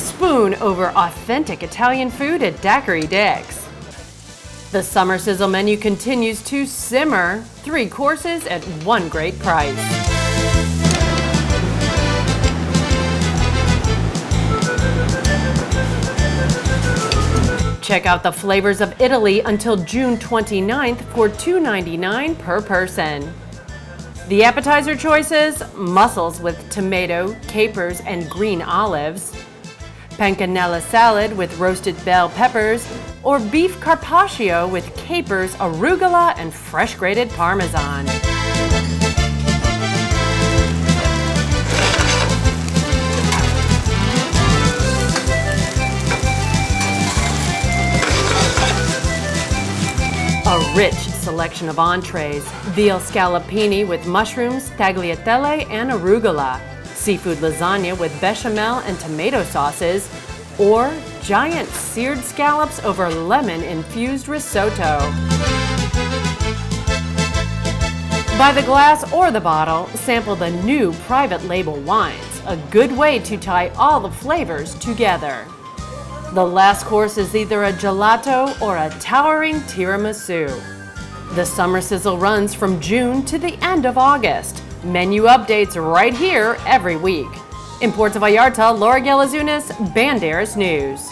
spoon over authentic Italian food at Daiquiri Dick's. The Summer Sizzle menu continues to simmer, 3 courses at one great price. Check out the flavors of Italy until June 29th for $2.99 per person. The appetizer choices: mussels with tomato, capers, and green olives, pancanella salad with roasted bell peppers, or beef carpaccio with capers, arugula, and fresh grated Parmesan. A rich selection of entrees: veal scallopini with mushrooms, tagliatelle, and arugula, seafood lasagna with bechamel and tomato sauces, or giant seared scallops over lemon-infused risotto. By the glass or the bottle, sample the new private label wines, a good way to tie all the flavors together. The last course is either a gelato or a towering tiramisu. The Summer Sizzle runs from June to the end of August. Menu updates right here every week. In Puerto Vallarta, Laura Galazunas, Banderas News.